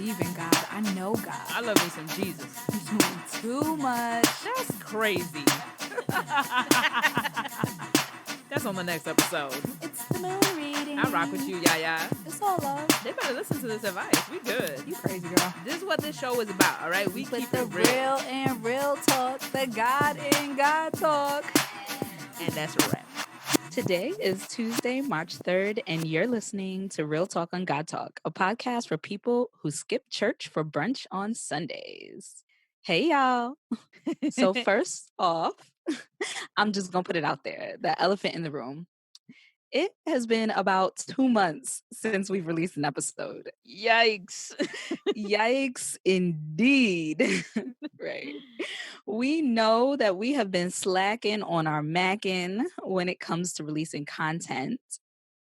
believe in God. I know God. I love me some Jesus. You're doing too much. That's crazy. That's on the next episode. It's the moon reading. I rock with you, YaYa. It's all love. They better listen to this advice. We good. You crazy girl. This is what this show is about, all right? We Put keep the it real. and real talk, the God in God talk. And that's a wrap. Today is Tuesday, March 3rd, and you're listening to Real Talk on Godtalk, a podcast for people who skip church for brunch on Sundays. Hey, y'all. So first off, I'm just going to put it out there, the elephant in the room. It has been about 2 months since we've released an episode. Yikes. Yikes, indeed. Right. We know that we have been slacking on our macking when it comes to releasing content.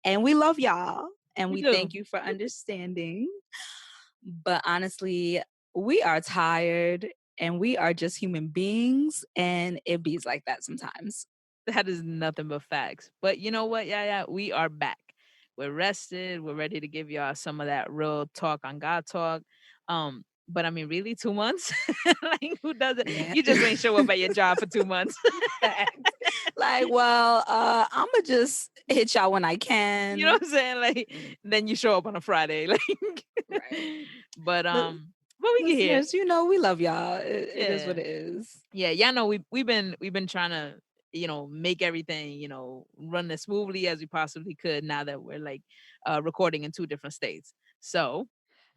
And we love y'all. And we thank you for understanding. But honestly, we are tired and we are just human beings. And it bees like that sometimes. That is nothing but facts. But you know what, YaYa? We are back. We're rested. We're ready to give y'all some of that real talk on God talk. But I mean, really, 2 months? Like, who does it? Yeah. You just ain't show up at your job for 2 months. Like, well, I'm gonna just hit y'all when I can. You know what I'm saying? Like, then you show up on a Friday. Like, right. But we get here. You know, we love y'all. It is what it is. Yeah, y'all know we've been trying to, make everything, run as smoothly as we possibly could now that we're like recording in 2 different states. So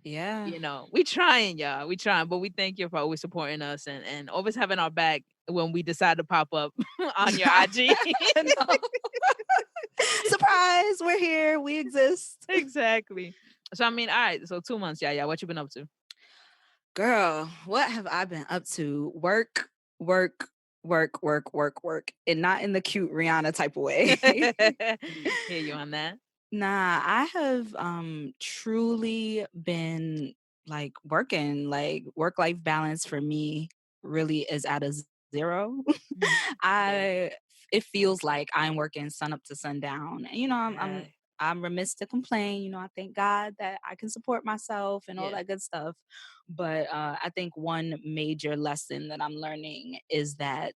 yeah, we trying, y'all. We trying, but we thank you for always supporting us and always having our back when we decide to pop up on your IG. Surprise, we're here. We exist. Exactly. So I mean, all right. So 2 months, yeah. What you been up to? Girl, what have I been up to? Work. And not in the cute Rihanna type of way. Hear you on that. Nah, I have truly been like working, like work-life balance for me really is at a 0. It feels like I'm working sun up to sundown. And I'm remiss to complain. I thank God that I can support myself and all that good stuff. But I think one major lesson that I'm learning is that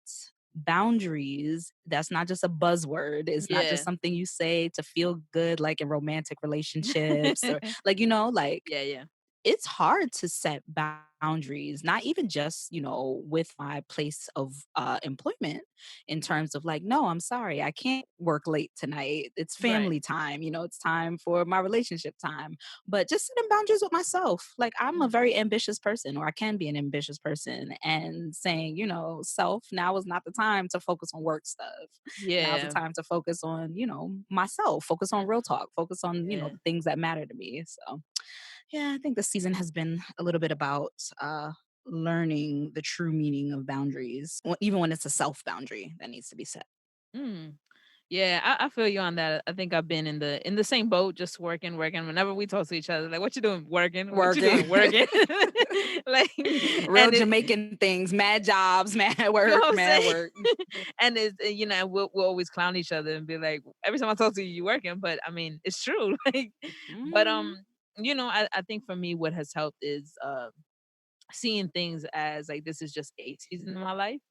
boundaries, that's not just a buzzword. It's not just something you say to feel good, like in romantic relationships or like, it's hard to set boundaries, not even just, with my place of employment in terms of like, no, I'm sorry, I can't work late tonight. It's family time, it's time for my relationship time. But just setting boundaries with myself. Like I'm a very ambitious person, or I can be an ambitious person, and saying, self, now is not the time to focus on work stuff. Now's the time to focus on, myself, focus on real talk, focus on, the things that matter to me. So yeah, I think the season has been a little bit about learning the true meaning of boundaries, even when it's a self boundary that needs to be set. Yeah, I feel you on that. I think I've been in the same boat, just working. Whenever we talk to each other, like, what you doing? Working. What you doing? Working. Like real Jamaican things, mad jobs, mad work, mad work. And it's we'll always clown each other and be like, every time I talk to you, you working. But I mean, it's true. Like, but I think for me, what has helped is seeing things as like, this is just a season in my life.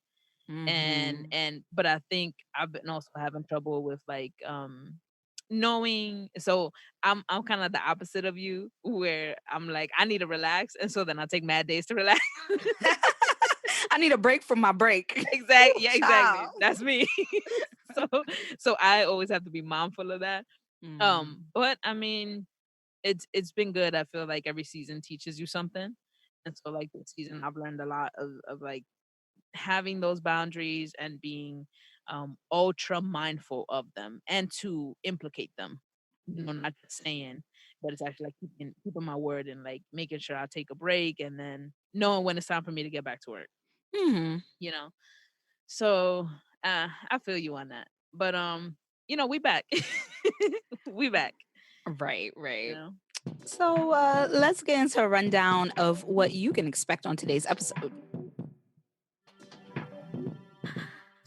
But I think I've been also having trouble with like knowing. So I'm kind of the opposite of you, where I'm like, I need to relax, and so then I take mad days to relax. I need a break from my break. Exactly. Yeah, exactly. That's me. So I always have to be mindful of that. But I mean, it's been good. I feel like every season teaches you something. And so like this season I've learned a lot of like having those boundaries and being ultra mindful of them and to implicate them. Not just saying, but it's actually like keeping my word and like making sure I take a break and then knowing when it's time for me to get back to work. So I feel you on that. But we back. We back. Right. So let's get into a rundown of what you can expect on today's episode.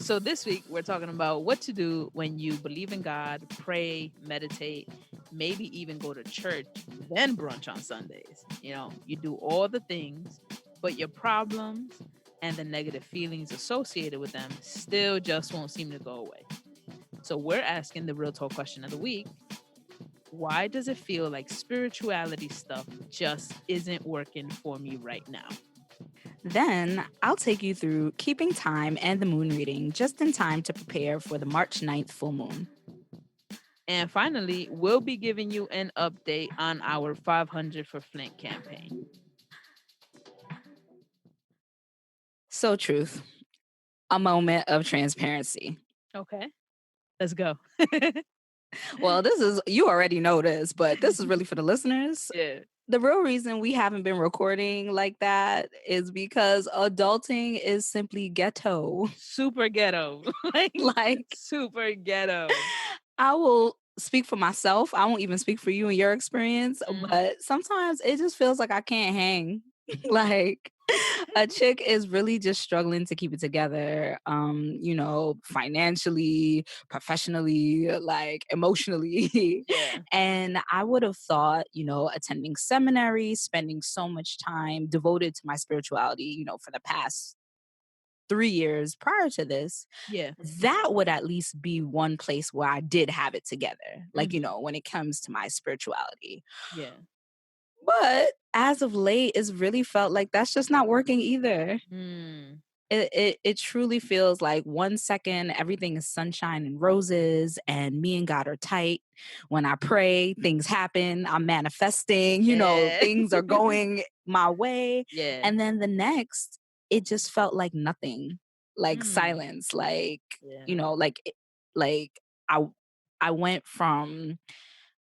So this week we're talking about what to do when you believe in God, pray, meditate, maybe even go to church, then brunch on Sundays. You do all the things, but your problems and the negative feelings associated with them still just won't seem to go away. So we're asking the real talk question of the week. Why does it feel like spirituality stuff just isn't working for me right now? Then I'll take you through keeping time and the moon reading just in time to prepare for the March 9th full moon. And finally, we'll be giving you an update on our 500 for Flint campaign. So, Truth, a moment of transparency. Okay, let's go. Well, you already know this, but this is really for the listeners. Yeah. The real reason we haven't been recording like that is because adulting is simply ghetto. Super ghetto. like super ghetto. I will speak for myself. I won't even speak for you and your experience, but sometimes it just feels like I can't hang. Like a chick is really just struggling to keep it together, financially, professionally, like emotionally. Yeah. And I would have thought, attending seminary, spending so much time devoted to my spirituality, for the past 3 years prior to this, Yeah. that would at least be one place where I did have it together. Like, when it comes to my spirituality. Yeah. But as of late, it's really felt like that's just not working either. It truly feels like 1 second everything is sunshine and roses and me and God are tight. When I pray, things happen. I'm manifesting, things are going my way. Yeah. And then the next, it just felt like nothing, like silence, like, like I went from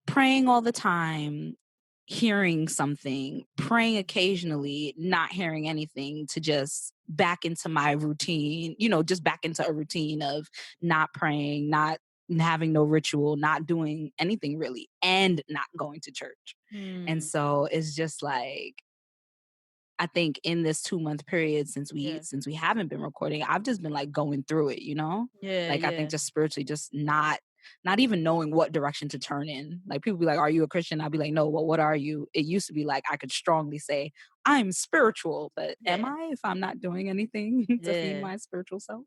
praying all the time, hearing something, praying occasionally, not hearing anything, to just back into my routine, just back into a routine of not praying, not having no ritual, not doing anything really, and not going to church. And so it's just like, I think in this 2-month period since we haven't been recording, I've just been like going through it, Yeah. Like I think just spiritually, just not even knowing what direction to turn in. Like people be like, "Are you a Christian?" I'd be like, "No, well, what are you?" It used to be like I could strongly say I'm spiritual, but am I if I'm not doing anything to feed my spiritual self?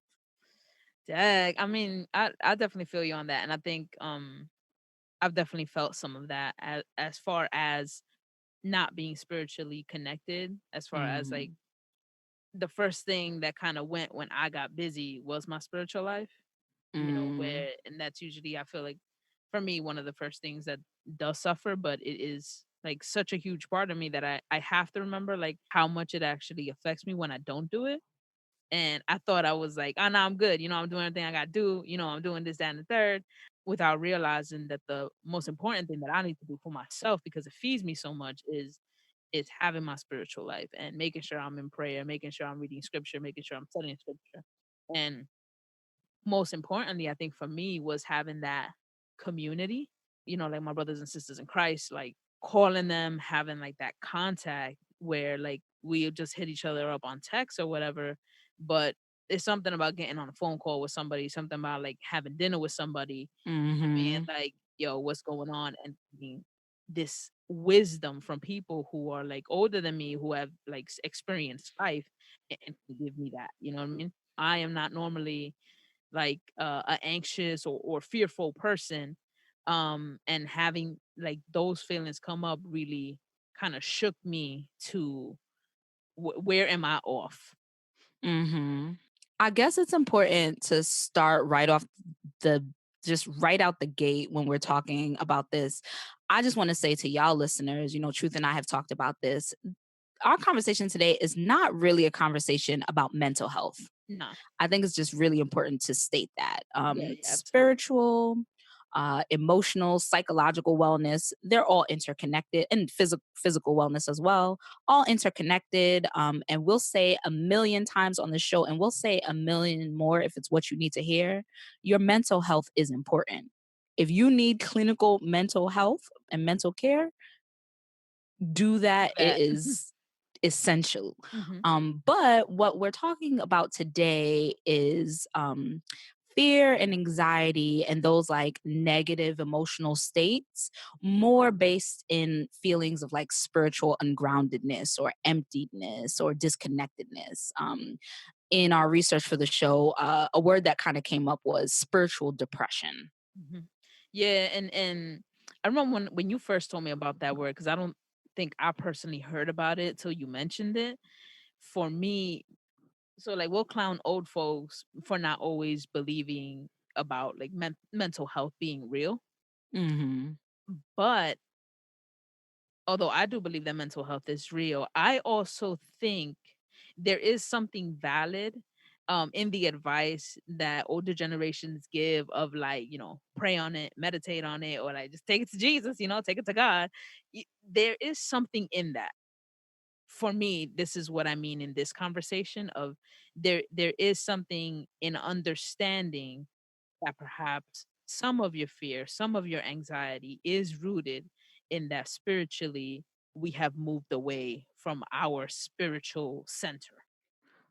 Dag. I mean, I definitely feel you on that. And I think I've definitely felt some of that as far as not being spiritually connected, as far as like the first thing that kind of went when I got busy was my spiritual life, and that's usually, I feel like, for me, one of the first things that does suffer, but it is like such a huge part of me that I have to remember like how much it actually affects me when I don't do it. And I thought I was like, oh no, I'm good. I'm doing everything I got to do. I'm doing this, that, and the third, without realizing that the most important thing that I need to do for myself, because it feeds me so much, is having my spiritual life and making sure I'm in prayer, making sure I'm reading scripture, making sure I'm studying scripture. And most importantly, I think for me was having that community, like my brothers and sisters in Christ, like calling them, having like that contact where like we just hit each other up on text or whatever. But it's something about getting on a phone call with somebody, something about like having dinner with somebody and being like, yo, what's going on? And being this wisdom from people who are like older than me, who have like experienced life and can give me that. You know what I mean? I am not normally like a anxious or fearful person, and having like those feelings come up really kind of shook me to where am I off. I guess it's important to start right off just right out the gate when we're talking about this. I just want to say to y'all listeners, Truth and I have talked about this. Our conversation today is not really a conversation about mental health. No. I think it's just really important to state that. Yeah, Spiritual, emotional, psychological wellness, they're all interconnected, and physical wellness as well, all interconnected. And we'll say a million times on the show, and we'll say a million more if it's what you need to hear. Your mental health is important. If you need clinical mental health and mental care, do that. It is essential. Mhm. But what we're talking about today is fear and anxiety and those like negative emotional states, more based in feelings of like spiritual ungroundedness or emptiness or disconnectedness. In our research for the show, a word that kind of came up was spiritual depression. Mhm. Yeah, and I remember when you first told me about that word, because I don't think I personally heard about it till you mentioned it. For me, so like we'll clown old folks for not always believing about like mental health being real. Hmm. But although I do believe that mental health is real, I also think there is something valid in the advice that older generations give of like, pray on it, meditate on it, or like just take it to Jesus, take it to God. There is something in that. For me, this is what I mean in this conversation of there is something in understanding that perhaps some of your fear, some of your anxiety is rooted in that spiritually we have moved away from our spiritual center.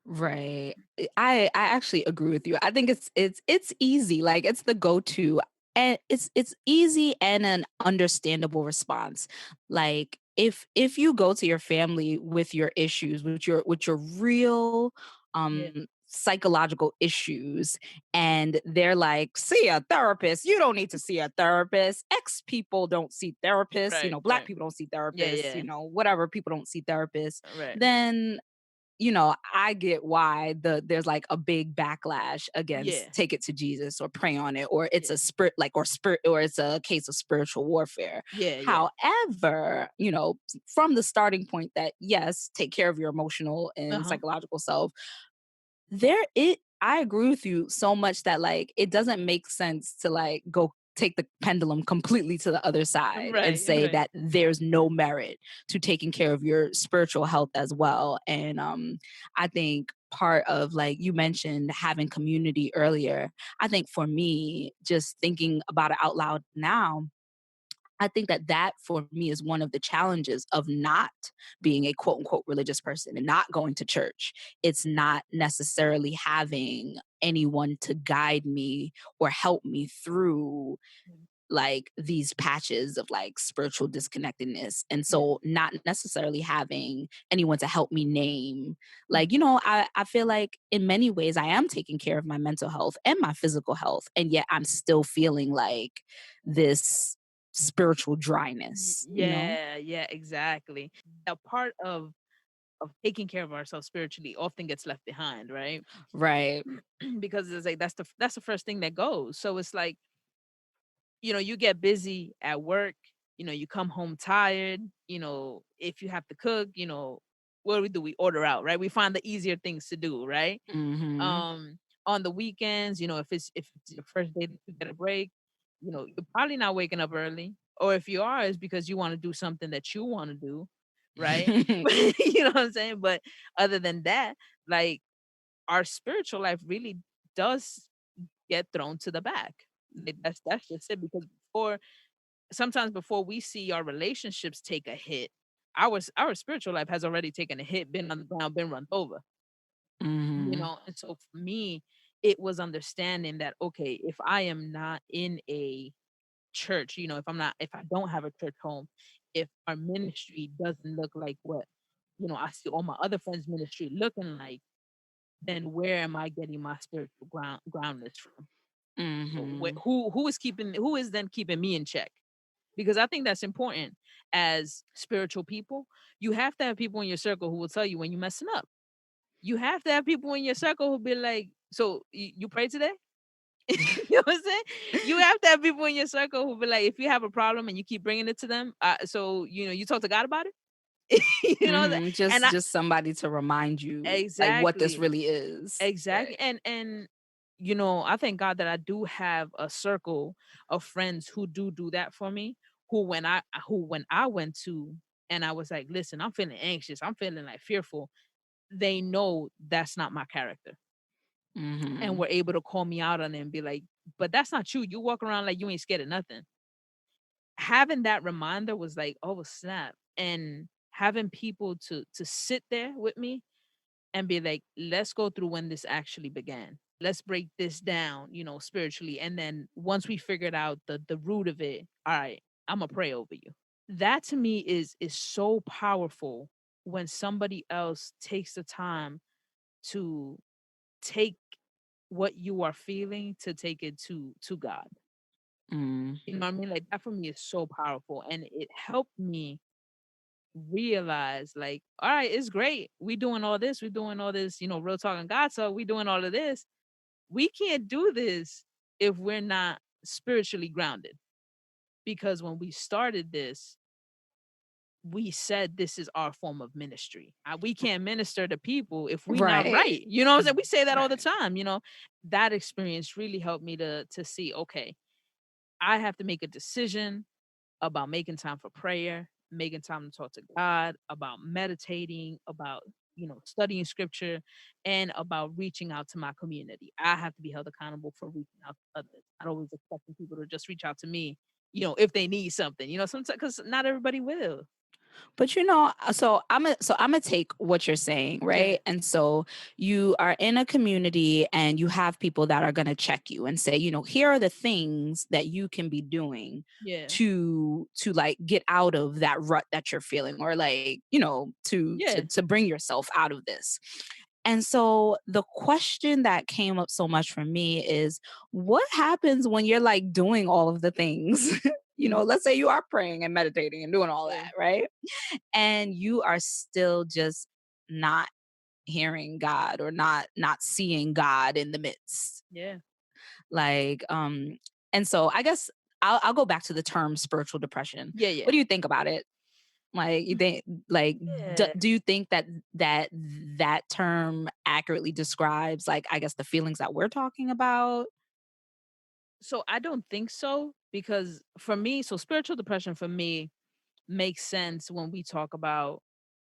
Right. I actually agree with you. I think it's easy. Like it's the go-to, and it's easy and an understandable response. Like if you go to your family with your issues, with your real Yeah. psychological issues, and they're like, see a therapist. You don't need to see a therapist. X people don't see therapists, Right, black right. people don't see Yeah, therapists, yeah. whatever, people don't see therapists. Right. Then I get why there's like a big backlash against Yeah. take it to Jesus or pray on it, or it's Yeah. a spirit like or spirit or it's a case of spiritual warfare. Yeah, yeah. However, from the starting point that yes, take care of your emotional and Uh-huh. psychological self, I agree with you so much that like it doesn't make sense to like go take the pendulum completely to the other side and Right, say right. that there's no merit to taking care of your spiritual health as well. And I think part of, like you mentioned, having community earlier, I think for me, just thinking about it out loud now, I think that for me is one of the challenges of not being a quote unquote religious person and not going to church. It's not necessarily having anyone to guide me or help me through Mm. like these patches of like spiritual disconnectedness. And Yeah. so not necessarily having anyone to help me name, like, Mhm. I feel like in many ways I am taking care of my mental health and my physical health. And yet I'm still feeling like this spiritual dryness. Yeah, yeah, exactly. A part of taking care of ourselves spiritually often gets left behind, right? Right. Because it's like that's the first thing that goes. So it's like, you get busy at work, you come home tired, if you have to cook, what do? We order out, right? We find the easier things to do, right? Mhm. Um, on the weekends, if it's your first day that you get a break, you're probably not waking up early. Or if you are, it's because you want to do something that you want to do, right? You know what I'm saying? But other than that, like our spiritual life really does get thrown to the back. Like, that's just it. Because before we see our relationships take a hit, our spiritual life has already taken a hit, been on the ground, been run over. Mhm. And so for me, it was understanding that, okay, if I am not in a church, if I don't have a church home, if our ministry doesn't look like what, I see all my other friends' ministry looking like, then where am I getting my spiritual groundness from? Mhm. Who is then keeping me in check? Because I think that's important as spiritual people. You have to have people in your circle who will tell you when you're messing up. You have to have people in your circle who be like, "So you pray today?" You know what I'm saying? You have to have people in your circle who be like, if you have a problem and you keep bringing it to them, so you talk to God about it. You know what I'm saying? Mhm. And Just somebody to remind you like what this exactly, really is. exactly, Right. and I thank God that I do have a circle of friends who do that for me. Who when I went to and I was like, listen, I'm feeling anxious, I'm feeling like fearful. They know that's not my character, and Mhm. were able to call me out on it and be like, but that's not you. You walk around like you ain't scared of nothing. Having that reminder was like, oh snap. And having people to sit there with me and be like, let's go through when this actually began. Let's break this down, spiritually. And then once we figured out the root of it, all right, I'm gonna pray over you. That to me is so powerful when somebody else takes the time to take what you are feeling to take it to God. Mm. You know what I mean? Like that for me is so powerful. And it helped me realize like, all right, it's great. We doing all this, real talk and God talk, we doing all of this. We can't do this if we're not spiritually grounded. Because when we started this, we said this is our form of ministry. We can't minister to people if we not Right. right. You know what I'm saying? We say that all the Right. time. That experience really helped me to see, okay, I have to make a decision about making time for prayer, making time to talk to God, about meditating, about studying scripture, and about reaching out to my community. I have to be held accountable for reaching out to others. I don't always expecting people to just reach out to me, if they need something, sometimes because not everybody will. But so I'm gonna take what you're saying, Yeah. right? And so you are in a community and you have people that are gonna check you and say, here are the things that you can be doing Yeah. to like get out of that rut that you're feeling, or like, Yeah. to bring yourself out of this. And so the question that came up so much for me is, what happens when you're like doing all of the things? Mhm. Let's say you are praying and meditating and doing all Yeah. that, right? And you are still just not hearing God, or not seeing God in the midst. Yeah. Like, and so I guess I'll go back to the term spiritual depression. Yeah. What Yeah. do you think about it? Like, you think, like, Yeah. do you think that that term accurately describes, like, I guess, the feelings that we're talking about? So I don't think so because for me, so spiritual depression for me makes sense when we talk about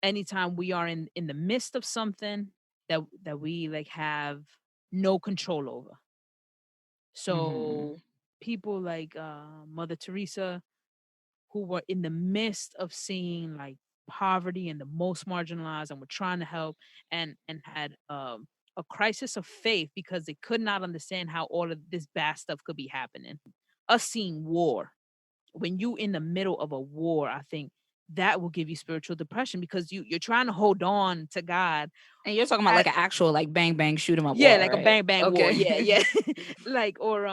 anytime we are in the midst of something that we like have no control over. Mhm. So people like Mother Teresa who were in the midst of seeing like poverty and the most marginalized and were trying to help and had a crisis of faith because they could not understand how all of this bad stuff could be happening. Us seeing war, when you in the middle of a war, I think that will give you spiritual depression because you're trying to hold on to God. And you're talking about like an actual, like, bang bang shoot 'em up Yeah, war, like a right? bang bang war. Okay. Yeah, yeah. Like or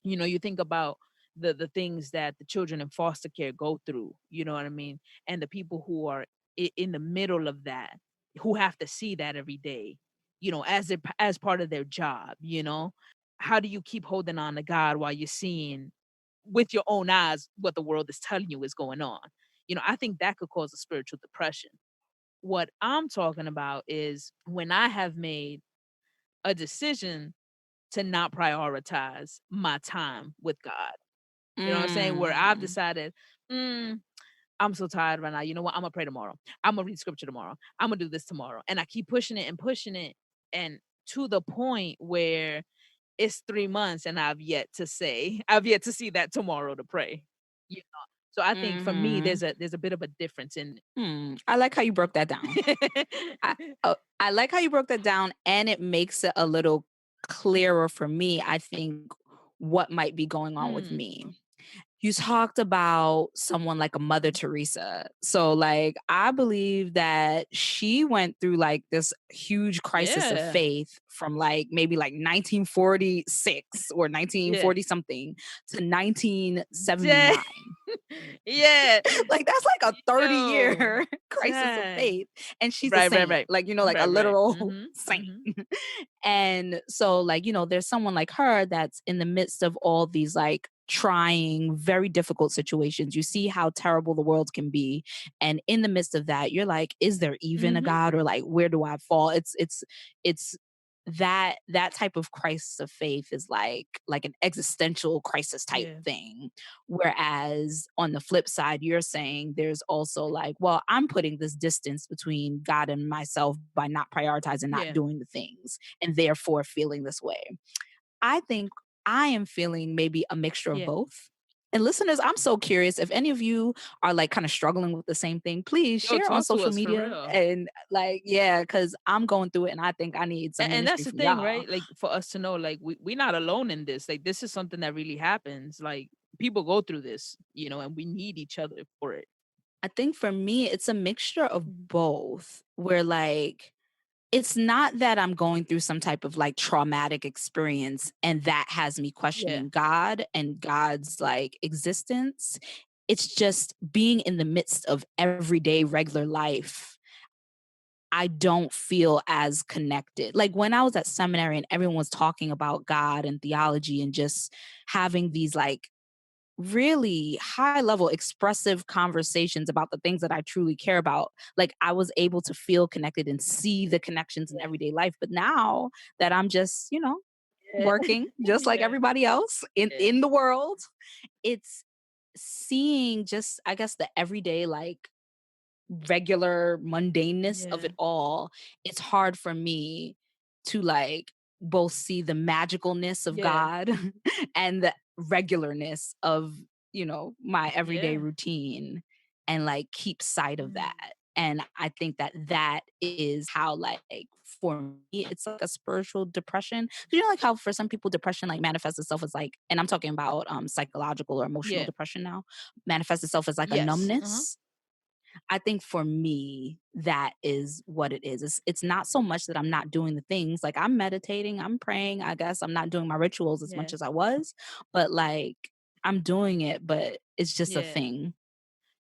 you think about the things that the children in foster care go through, you know what I mean? And the people who are in the middle of that, who have to see that every day, as part of their job. How do you keep holding on to God while you're seeing with your own eyes what the world is telling you is going on? I think that could cause a spiritual depression. What I'm talking about is when I have made a decision to not prioritize my time with God. You know what I'm saying? Where I've Mm. decided, I'm so tired right now. You know what? I'm gonna pray tomorrow. I'm gonna read scripture tomorrow. I'm gonna do this tomorrow. And I keep pushing it and pushing it. And to the point where it's 3 months and I've yet to see that tomorrow to pray. You know. So I think for me, Mhm. there's a bit of a difference in I like how you broke that down. I like how you broke that down, and it makes it a little clearer for me, I think, what might be going on with Mm, me. You talked about someone like a Mother Teresa. So, like, I believe that she went through like this huge crisis of yeah. faith from like maybe like 1946 or Yeah. 1940 something to Dang. 1979. Yeah. Like, that's like a 30-year Yo. crisis of Dang. faith, and she's a Right, right, saint, right. like, like a Right, right. literal Mhm, saint. mhm. And so, like, there's someone like her that's in the midst of all these like trying, very difficult situations. You see how terrible the world can be, and in the midst of that, you're like, is there even a Mhm. God, or like, where do I fall? It's that type of crisis of faith is like an existential crisis type Yeah. thing. Whereas on the flip side, you're saying there's also like, well, I'm putting this distance between God and myself by not prioritizing, not Yeah. doing the things, and therefore feeling this way. I think I am feeling maybe a mixture of Yeah. both. And listeners, I'm so curious if any of you are like kind of struggling with the same thing, please Yo, share on talk to social us for media real. and like, yeah, because I'm going through it and I think I need some And that's ministry the from thing, y'all. right? Like for us to know, like we're not alone in this. Like this is something that really happens. Like people go through this, and we need each other for it. I think for me, it's a mixture of Mhm. both, where like, it's not that I'm going through some type of like traumatic experience and that has me Yeah. questioning God and God's like existence. It's just being in the midst of everyday regular life. I don't feel as connected. Like when I was at seminary and everyone was talking about God and theology and just having these like really high level expressive conversations about the things that I truly care about. Like I was able to feel connected and see the connections in Yeah. everyday life. But now that I'm just, Yeah. working just like Yeah. everybody else Yeah. in the world, it's seeing just I guess the everyday like regular mundaneness of Yeah. it all, it's hard for me to like both see the magicalness of Yeah. God and the regularness of, my everyday Yeah. routine and like keep sight of Mm. that. And I think that that is how like for me it's like a spiritual depression. 'Cause like how for some people depression like manifests itself as like, and I'm talking about psychological or emotional Yeah. depression now, manifests itself as like a Yes. Uh-huh. numbness. I think for me, that is what it is. It's not so much that I'm not doing the things. Like I'm meditating, I'm praying. I guess I'm not doing my rituals as Yeah. much as I was, but like I'm doing it, but it's just a Yeah. thing,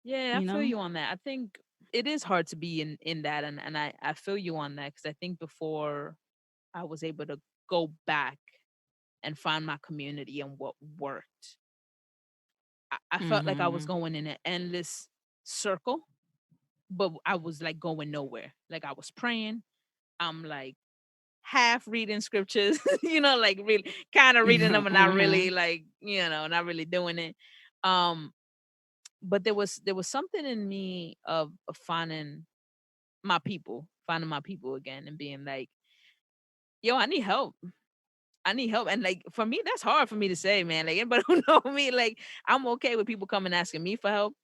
Yeah, I you feel know? you on that. I think it is hard to be in that, and I feel you on that because I think before I was able to go back and find my community and what worked, I felt like I was Mhm. going in an endless circle, but I was like going nowhere. Like I was praying, I'm like half reading scriptures, like really kind of reading them and not really Mhm. like, not really doing it. Um, but there was something in me of finding my people again and being like, yo, I need help. I need help. And like for me, that's hard for me to say, man. Like anybody who know me, like I'm okay with people coming asking me for help.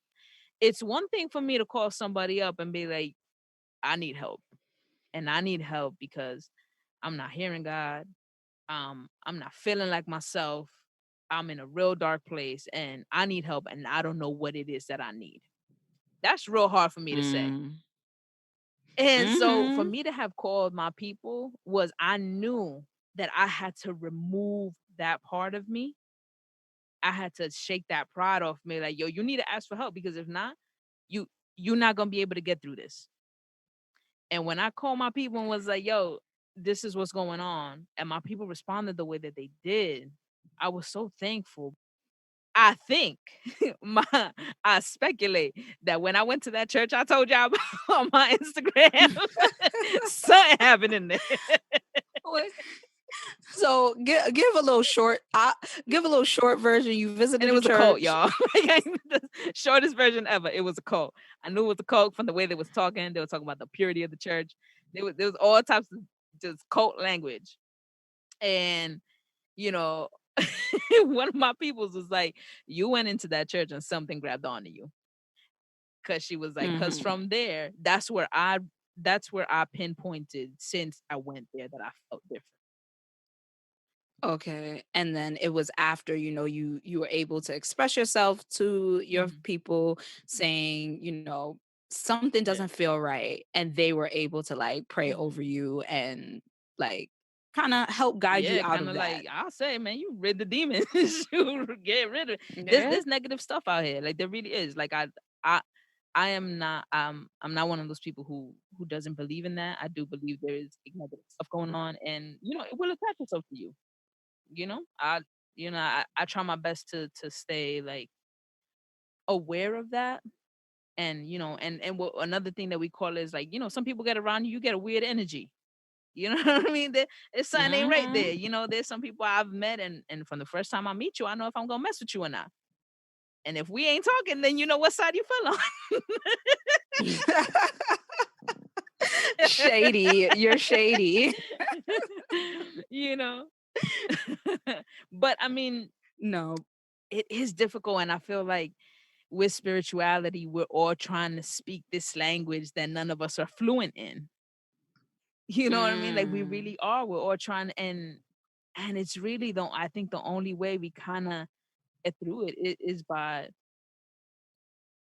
It's one thing for me to call somebody up and be like, I need help. And I need help because I'm not hearing God. I'm not feeling like myself. I'm in a real dark place and I need help and I don't know what it is that I need. That's real hard for me to say. Mm. And so for Mhm. me to have called my people was I knew that I had to remove that part of me. I had to shake that pride off me. Like, yo, you need to ask for help because if not, you you're not gonna be able to get through this. And when I called my people and was like, yo, this is what's going on, and my people responded the way that they did, I was so thankful. I think my I speculate that when I went to that church I told y'all about on my Instagram, something happened in there. Wait. So give a little short give a little short version. You And visited it a was a cult, church. y'all. Like, the shortest version ever. It was a cult. I knew it was a cult from the way they was talking. They were talking about the purity of the church. There was all types of just cult language. And, you know, one of my peoples was like, you went into that church and something grabbed onto you. Cause she was like, cause Mhm. from there, that's where I pinpointed since I went there that I felt different. Okay. And then it was after, you were able to express yourself to your Mhm. people saying, something Yeah. doesn't feel right. And they were able to like pray Mhm. over you and like kind of help guide you Yeah, out kind of of that. like I'll say, man, you rid the demons. You get rid of it. There's Yeah. there's negative stuff out here. Like there really is. Like I I am not I'm not one of those people who doesn't believe in that. I do believe there is negative stuff going on and it will attach itself to you. You know? I try my best to stay like aware of that. And and what another thing that we call is like, some people get around you, you get a weird energy. You know what I mean? It's something ain't right there. Mhm. There's some people I've met, and from the first time I meet you, I know if I'm gonna mess with you or not. And if we ain't talking, then you know what side you fell Shady. You're shady. on. you know. But I mean, No. it is difficult, and I feel like with spirituality, we're all trying to speak this language that none of us are fluent in. You know what I mean? Like we Mm, really are. We're all trying, and it's really I think the only way we kind of get through it is by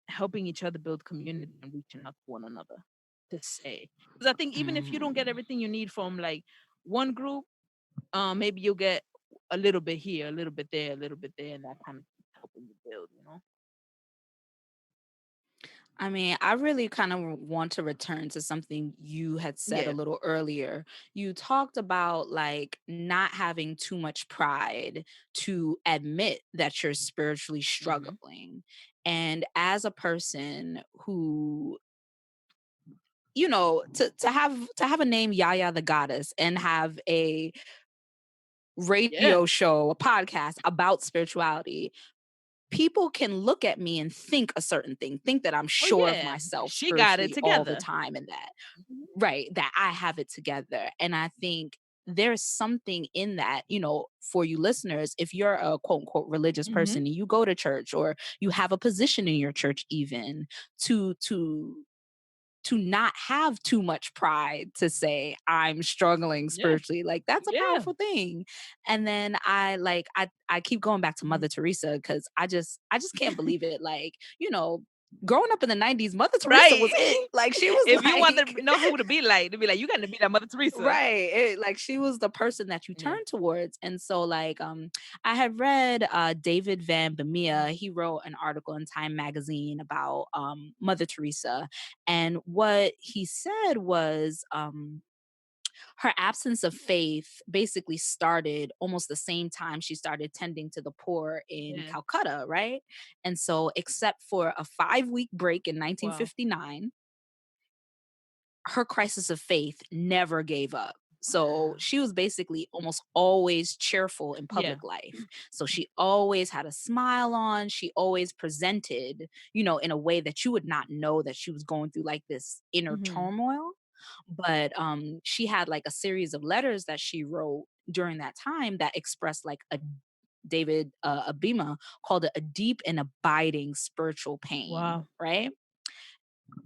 helping each other build community and reaching out to one another to say. Because I think even if you don't get mm. everything you need from like one group, maybe you'll get a little bit here, a little bit there, a little bit there, and that kind of helping you build, you know? I mean, I really kind of want to return to something you had said a Yeah. little earlier. You talked about like not having too much pride to admit that you're spiritually Hmm. struggling. And as a person who, to have a name YaYa the goddess and have a Yeah. radio show, a podcast about spirituality, people can look at me and think a certain thing, think that I'm Oh sure of yeah, myself she got it spiritually all the together. time and that, Mhm. right, that I have it together. And I think there's something in that, for you listeners, if you're a quote unquote religious Mhm. person and you go to church or you have a position in your church even to not have too much pride to say I'm struggling Yeah. spiritually, like that's a Yeah. powerful thing. And then I keep going back to Mhm. Mother Teresa because I just can't believe it, like, growing up in the 90s, Mother Teresa Right. was it, like she was If you want like to know who to be like, to be like, you got to be that Mother Teresa. right, like she was the person that you Yeah. turn towards. And so like I had read David Van Bemia. Mhm. He wrote an article in Time magazine about Mother Teresa, and what he said was her absence of faith basically started almost the same time she started tending to the poor in Yeah. Calcutta, right? And so except for a 5-week break in Wow. 1959, her crisis of faith never gave up. So Wow. she was basically almost always cheerful in Yeah. public life. So she always had a smile on. She always presented, in a way that you would not know that she was going through like this inner Mhm. turmoil. But she had like a series of letters that she wrote during that time that expressed like a David Abima called it a deep and abiding spiritual pain, Wow. right?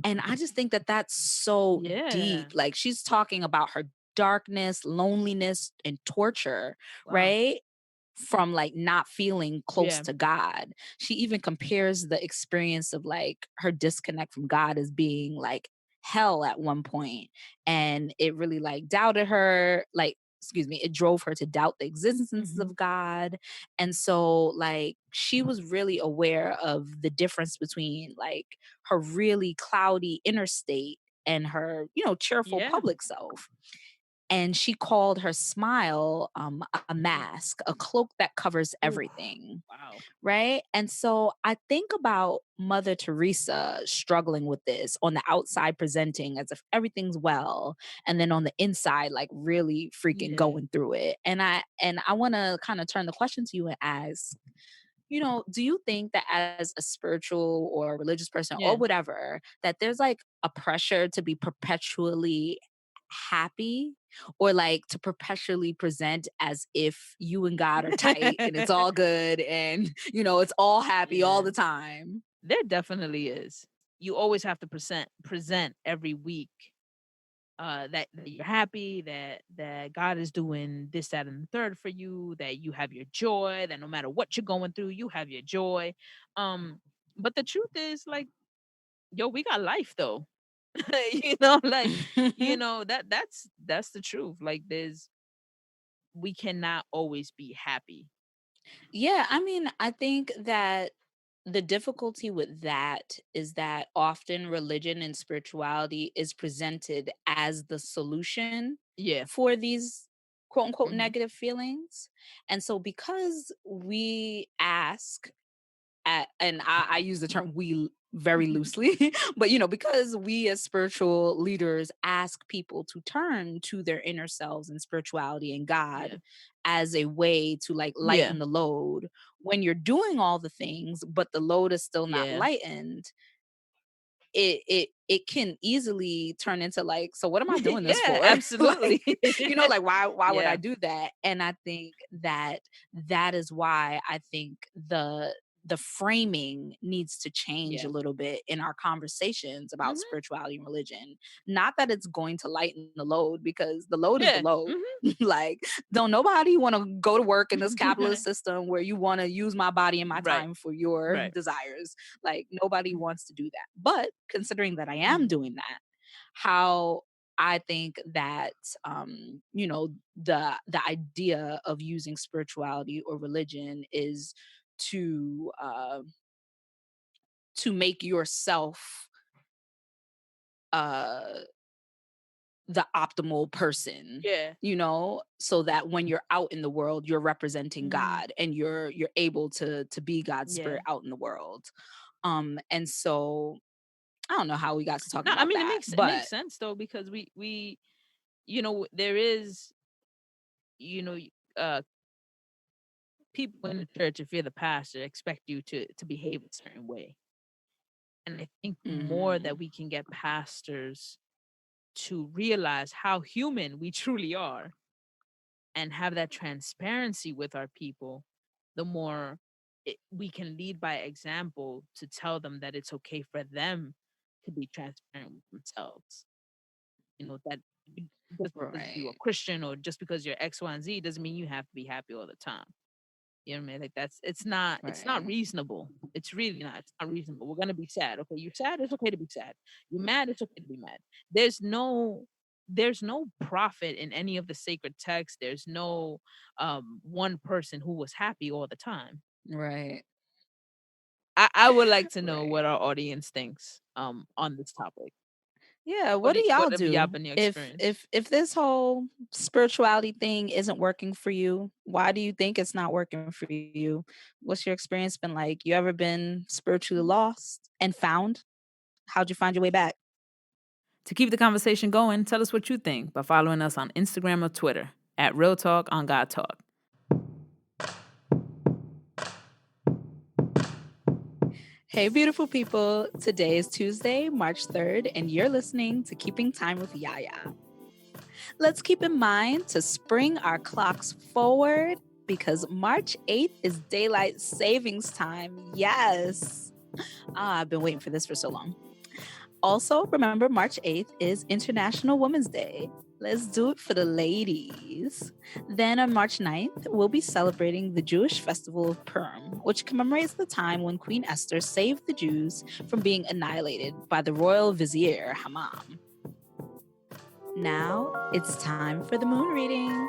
And I just think that that's so Yeah. deep. Like she's talking about her darkness, loneliness, and torture, Wow. right? From like not feeling close Yeah. to God. She even compares the experience of like her disconnect from God as being like hell at one point. And it really like doubted her, like, excuse me, it drove her to doubt the existence Mhm. of God. And so like she was really aware of the difference between like her really cloudy inner state and her, cheerful Yeah. public self. And she called her smile a Mhm. mask, a cloak that covers Ooh. everything, Wow. right? And so I think about Mother Teresa struggling with this on the outside, presenting as if everything's well, and then on the inside, like really freaking Yeah. going through it. And I want to kind of turn the question to you and ask, do you think that as a spiritual or religious person or Yeah. whatever, that there's like a pressure to be perpetually happy or like to perpetually present as if you and God are tight and it's all good and it's all happy all Yeah. the time? There definitely is. You always have to present every week that you're happy, that God is doing this, that, and the third for you, that you have your joy, that no matter what you're going through, you have your joy. Um, but the truth is, like, yo, we got life though. Like, that's the truth. Like, we cannot always be happy. Yeah, I mean, I think that the difficulty with that is that often religion and spirituality is presented as the solution Yeah. for these quote unquote Hmm. negative feelings. And so because we ask and I use the term we very loosely, but because we as spiritual leaders ask people to turn to their inner selves and spirituality and God Yeah. as a way to like Yeah. lighten the load when you're doing all the things, but the load is still not Yeah. lightened. it can easily turn into like, so what am I doing this Yeah, for? Like, absolutely. like why would I Yeah. do that? And I think that that is why I think the framing needs to change a Yeah. little bit in our conversations about Mhm. spirituality and religion. Not that it's going to lighten the load, because the load is the Yeah. load. Mhm. Like, don't nobody want to go to work in this capitalist system where you want to use my body and my Right. time for your Right. desires. Like, nobody wants to do that. But considering that I am Mhm. doing that, how I think that the idea of using spirituality or religion is to to make yourself uh the optimal person, Yeah. so that when you're out in the world, you're representing Mhm. God, and you're able to be God's Yeah. spirit out in the world. And so I don't know how we got to talking No, I about mean, that, it but makes sense though, because there is, you know, uh people in the church, if you're the pastor, expect you to behave a certain way. And I think the more that mhm, we can get pastors to realize how human we truly are and have that transparency with our people, the more we can lead by example to tell them that it's okay for them to be transparent with themselves. That just because you're a right, Christian or just because you're X, Y, and Z doesn't mean you have to be happy all the time. You know what I mean? Like it's not right, reasonable. It's really not. It's not reasonable. We're gonna be sad. Okay, you're sad, it's okay to be sad. You're mad, it's okay to be mad. There's no prophet in any of the sacred texts. There's no one person who was happy all the time. right, I would like to know what right. our audience thinks on this topic. Yeah, what do What y'all have y'all do been your if experience? if this whole spirituality thing isn't working for you? Why do you think it's not working for you? What's your experience been like? You ever been spiritually lost and found? How'd you find your way back? To keep the conversation going, tell us what you think by following us on Instagram or Twitter at Real Talk on God Talk. Hey, beautiful people. Today is Tuesday, March 3rd, and you're listening to Keeping Time with YaYa. Let's keep in mind to spring our clocks forward because March 8th is daylight savings time. Yes. I've been waiting for this for so long. Also, remember March 8th is International Women's Day. Let's do it for the ladies. Then on March 9th, we'll be celebrating the Jewish festival of Purim, which commemorates the time when Queen Esther saved the Jews from being annihilated by the royal vizier Hammam. Now it's time for the moon reading.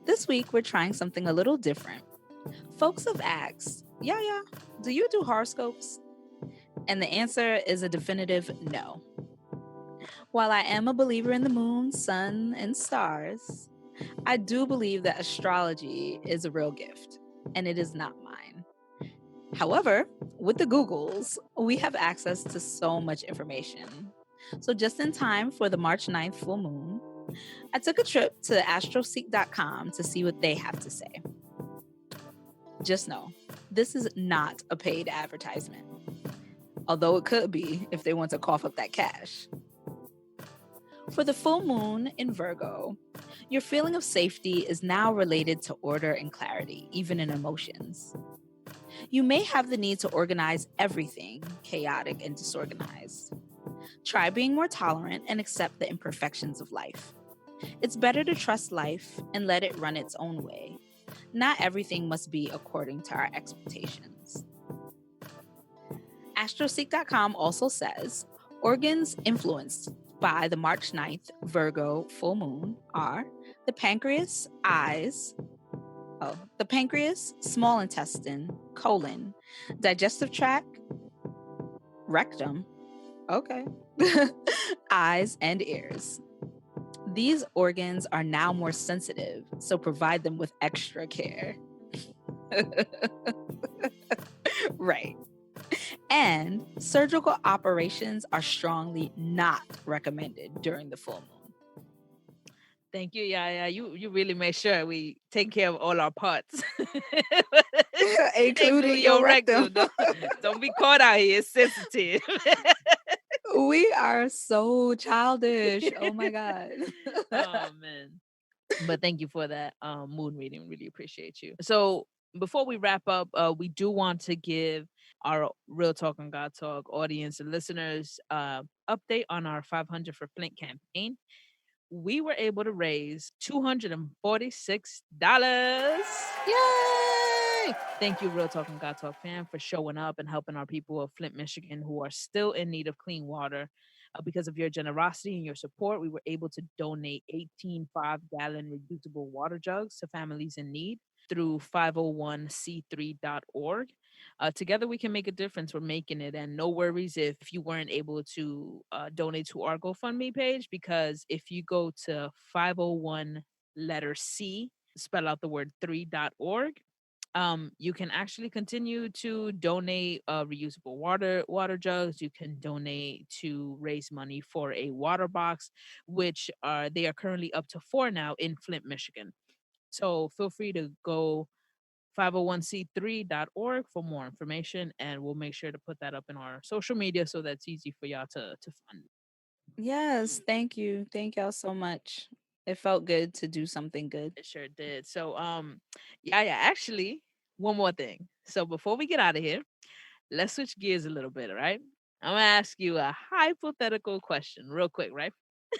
This week, we're trying something a little different. Folks have asked, "YaYa, do you do horoscopes?" And the answer is a definitive no. While I am a believer in the moon, sun, and stars, I do believe that astrology is a real gift, and it is not mine. However, with the Googles, we have access to so much information. So, just in time for the March 9th full moon, I took a trip to astroseek.com to see what they have to say. Just know, this is not a paid advertisement, although it could be if they want to cough up that cash. For the full moon in Virgo, your feeling of safety is now related to order and clarity, even in emotions. You may have the need to organize everything chaotic and disorganized. Try being more tolerant and accept the imperfections of life. It's better to trust life and let it run its own way. Not everything must be according to our expectations. Astroseek.com also says organs influenced by the March 9th Virgo full moon are the pancreas, eyes, the pancreas, small intestine, colon, digestive tract, rectum, okay, eyes, and ears. These organs are now more sensitive, so provide them with extra care. Right. And surgical operations are strongly not recommended during the full moon. Thank you. Yeah. You really make sure we take care of all our parts. Including Including your your rectum. rectum. Don't be caught out here sensitive. We are so childish. Oh my God. Oh man. But thank you for that mood reading. Really appreciate you. So before we wrap up, we do want to give our Real Talk and God Talk audience and listeners update on our 500 for Flint campaign. We were able to raise $246. Yay! Thank you, Real Talk and God Talk fam, for showing up and helping our people of Flint, Michigan who are still in need of clean water. Because of your generosity and your support, we were able to donate 18 5-gallon reusable water jugs to families in need through 501c3.org. Together, we can make a difference. We're making it. And no worries if you weren't able to donate to our GoFundMe page, because if you go to 501 letter C, spell out the word 3.org, you can actually continue to donate reusable water jugs. You can donate to raise money for a water box, which they are currently up to 4 now in Flint, Michigan. So feel free to go 501c3.org for more information, and we'll make sure to put that up in our social media so that's easy for y'all to fund. Yes, thank you. Thank y'all so much. It felt good to do something good. It sure did. So yeah, actually, one more thing. So before we get out of here, let's switch gears a little bit, all right? I'm gonna ask you a hypothetical question real quick, right?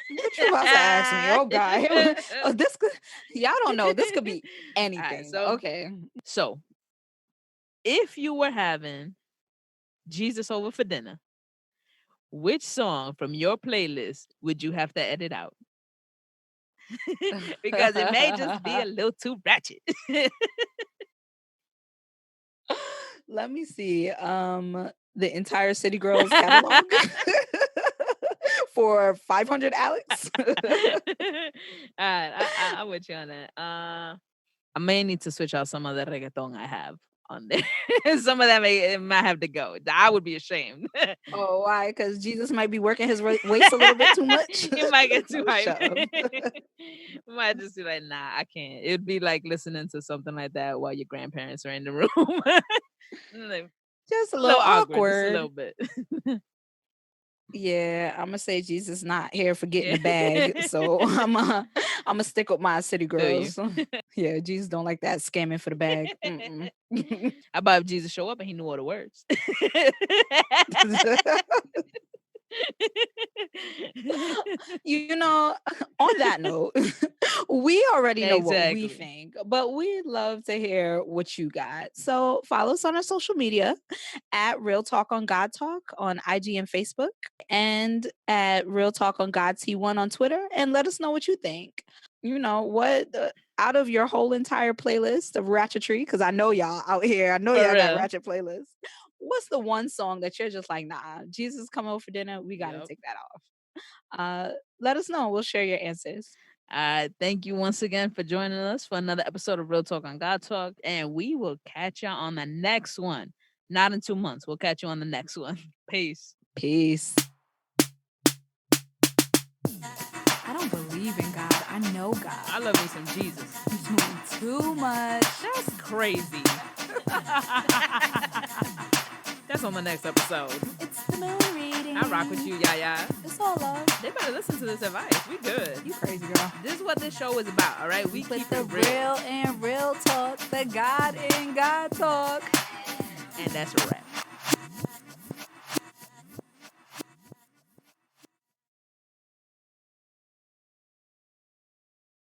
What you about to ask me? Oh God. Oh, this could, y'all don't know. This could be anything. Right, Okay. So if you were having Jesus over for dinner, which song from your playlist would you have to edit out? Because it may just be a little too ratchet. Let me see. The entire City Girls catalog for 500 Alex. All right, I'm with you on that. I may need to switch out some of the reggaeton I have on there. Some of that might have to go. I would be ashamed. Oh, why? Because Jesus might be working his waist a little bit too much. It might get too hype. Shut up. Might just be like, nah, I can't. It'd be like listening to something like that while your grandparents are in the room. Like, Just a little awkward. Just a little bit. Yeah, I'm gonna say Jesus not here for getting a bag, so I'm gonna stick with my City Girls. Yeah, Jesus don't like that scamming for the bag. How about if Jesus show up and he knew all the words? You know, on that note, we already know what we think, but we'd love to hear what you got. So follow us on our social media at Real Talk on God Talk on IG and Facebook, and at Real Talk on God T1 on Twitter, and let us know what you think. You know, what out of your whole entire playlist of ratchetry, because I know y'all out here, I know y'all got ratchet playlists. What's the one song that you're just like, nah, Jesus come over for dinner, we got to take that off? Let us know. We'll share your answers. Thank you once again for joining us for another episode of Real Talk on God Talk, and we will catch y'all on the next one. Not in 2 months. We'll catch you on the next one. Peace. Peace. I don't believe in God. I know God. I love me some Jesus. You're doing too much. That's crazy. That's on the next episode. It's the moon reading. I rock with you, YaYa. It's all love. They better listen to this advice. We good. You crazy girl. This is what this show is about, all right? We keep the real and real talk, the God in God talk. And that's a wrap.